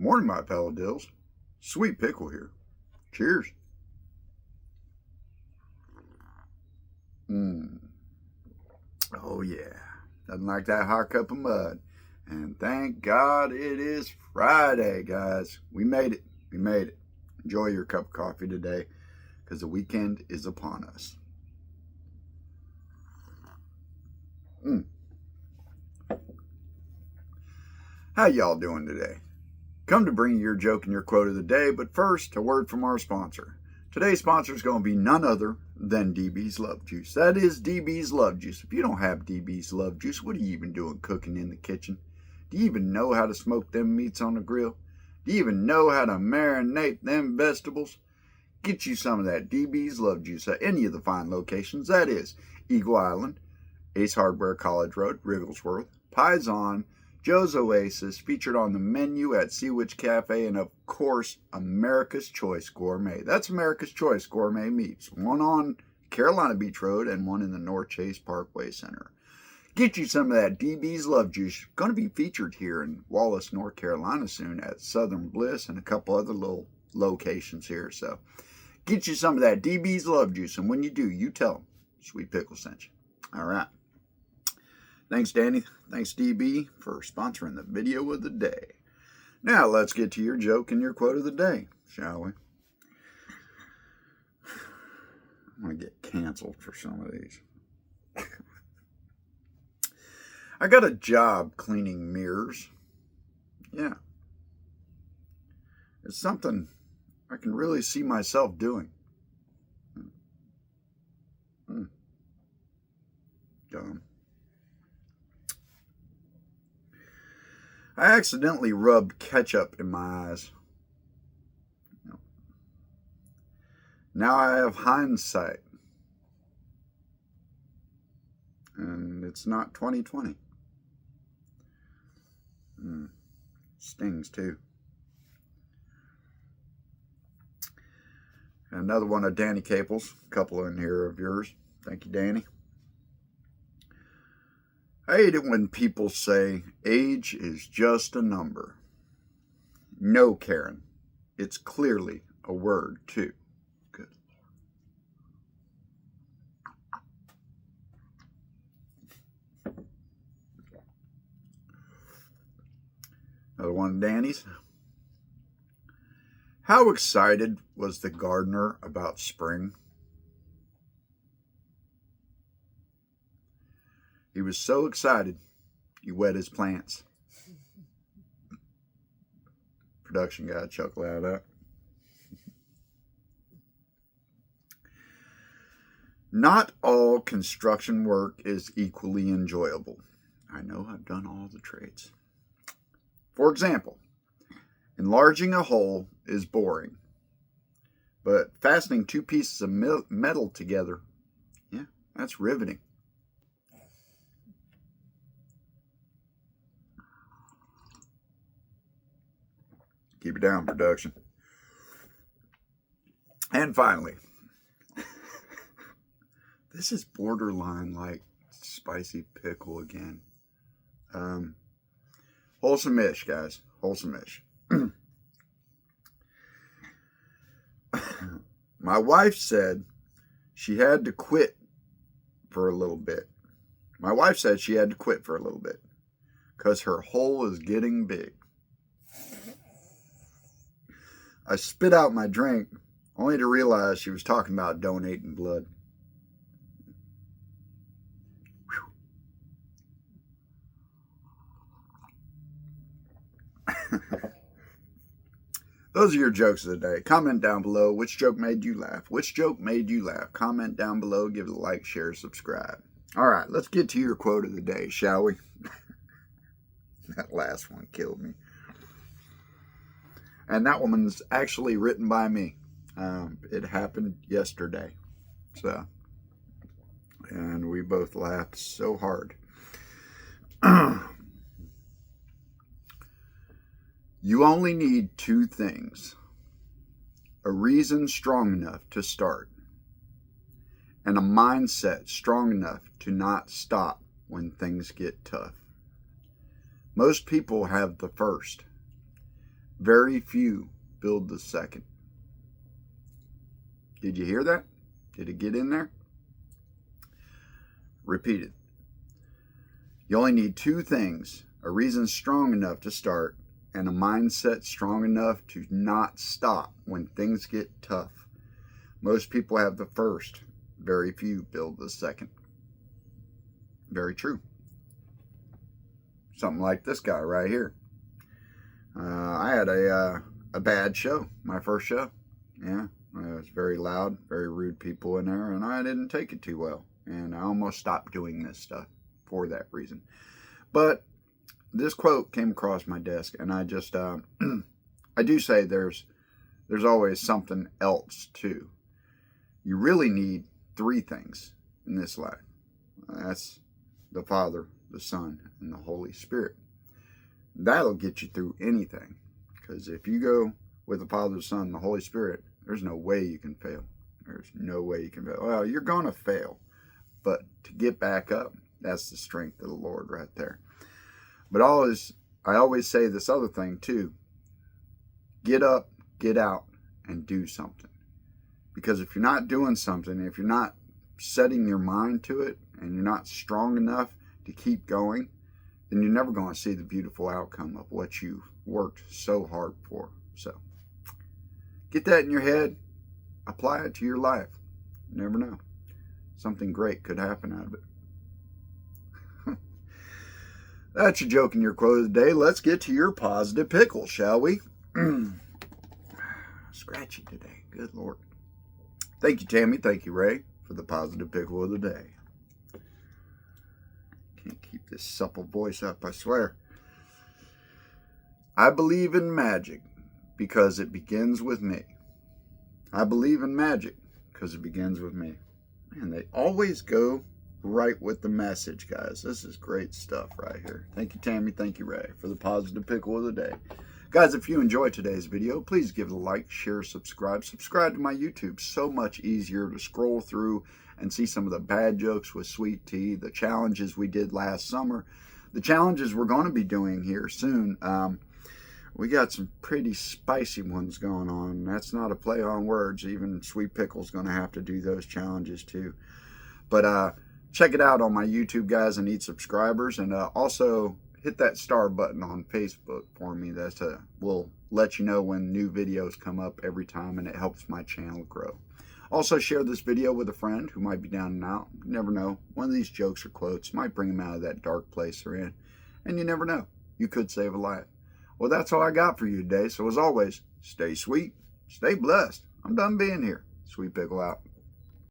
Morning, my fellow dills. Sweet pickle here. Cheers. Oh yeah, nothing like that hot cup of mud. And thank God it is Friday, guys. We made it. We made it. Enjoy your cup of coffee today, because the weekend is upon us. How y'all doing today? Come to bring you your joke and your quote of the day, but first, a word from our sponsor. Today's sponsor is going to be none other than DB's Love Juice. That is DB's Love Juice. If you don't have DB's Love Juice, what are you even doing cooking in the kitchen? Do you even know how to smoke them meats on the grill? Do you even know how to marinate them vegetables? Get you some of that DB's Love Juice at any of the fine locations. That is Eagle Island, Ace Hardware College Road, Wrigglesworth, Paisan, Joe's Oasis, featured on the menu at Sea Witch Cafe, and of course, America's Choice Gourmet. That's America's Choice Gourmet Meats. One on Carolina Beach Road and one in the North Chase Parkway Center. Get you some of that DB's Love Juice. Going to be featured here in Wallace, North Carolina soon at Southern Bliss and a couple other little locations here. So get you some of that DB's Love Juice, and when you do, you tell them Sweet Pickle sent you. All right. Thanks, Danny. Thanks, DB, for sponsoring the video of the day. Now, let's get to your joke and your quote of the day, shall we? I'm going to get canceled for some of these. I got a job cleaning mirrors. Yeah. It's something I can really see myself doing. Dumb. I accidentally rubbed ketchup in my eyes. Now I have hindsight. And it's not 2020. Stings too. Another one of Danny Caples. A couple in here of yours. Thank you, Danny. I hate it when people say age is just a number. No, Karen. It's clearly a word, too. Good Lord. Another one of Danny's. How excited was the gardener about spring? He was so excited, he wet his plants. Production guy chuckle out of that. Not all construction work is equally enjoyable. I know I've done all the trades. For example, enlarging a hole is boring, but fastening two pieces of metal together, yeah, that's riveting. Keep it down, production. And finally, this is borderline like spicy pickle again. Wholesome-ish, guys. Wholesome-ish. My wife said she had to quit for a little bit. My wife said she had to quit for a little bit because her hole is getting big. I spit out my drink, only to realize she was talking about donating blood. Those are your jokes of the day. Comment down below which joke made you laugh. Which joke made you laugh? Comment down below, give it a like, share, subscribe. All right, let's get to your quote of the day, shall we? That last one killed me. And that one's actually written by me. It happened yesterday. And we both laughed so hard. You only need two things: a reason strong enough to start, and a mindset strong enough to not stop when things get tough. Most people have the first, Very few build the second. Did you hear that? Did it get in there? Repeat it. You only need two things: a reason strong enough to start and a mindset strong enough to not stop when things get tough. Most people have the first. Very few build the second. Very true. Something like this guy right here. I had a bad show, my first show. Yeah, it was very loud, very rude people in there, and I didn't take it too well. And I almost stopped doing this stuff for that reason. But this quote came across my desk, and I just, I do say there's always something else too. You really need three things in this life. That's the Father, the Son, and the Holy Spirit. That'll get you through anything. Because if you go with the Father, the Son, and the Holy Spirit, there's no way you can fail. There's no way you can fail. Well, you're going to fail. But to get back up, that's the strength of the Lord right there. But I always say this other thing too. Get up, get out, and do something. Because if you're not doing something, if you're not setting your mind to it, and you're not strong enough to keep going, then you're never going to see the beautiful outcome of what you worked so hard for. So get that in your head, apply it to your life. You never know. Something great could happen out of it. That's your joke and your quote of the day. Let's get to your positive pickle, shall we? Scratchy today. Good Lord. Thank you, Tammy. Thank you, Ray, for the positive pickle of the day. Can't keep this supple voice up, I swear. I believe in magic because it begins with me. I believe in magic because it begins with me. Man, they always go right with the message, guys. This is great stuff right here. Thank you, Tammy. Thank you, Ray, for the positive pickle of the day. Guys, if you enjoyed today's video, please give it a like, share, subscribe. Subscribe to my YouTube. So much easier to scroll through and see some of the bad jokes with Sweet Tea, the challenges we did last summer, the challenges we're going to be doing here soon. We got some pretty spicy ones going on. That's not a play on words. Even Sweet Pickle's going to have to do those challenges too. But check it out on my YouTube, guys. I need subscribers. And also hit that star button on Facebook for me. That will let you know when new videos come up every time, and it helps my channel grow. Also, share this video with a friend who might be down and out. You never know. One of these jokes or quotes might bring them out of that dark place they're in. And you never know. You could save a life. Well, that's all I got for you today. So as always, stay sweet, stay blessed. I'm done being here. Sweet Pickle out.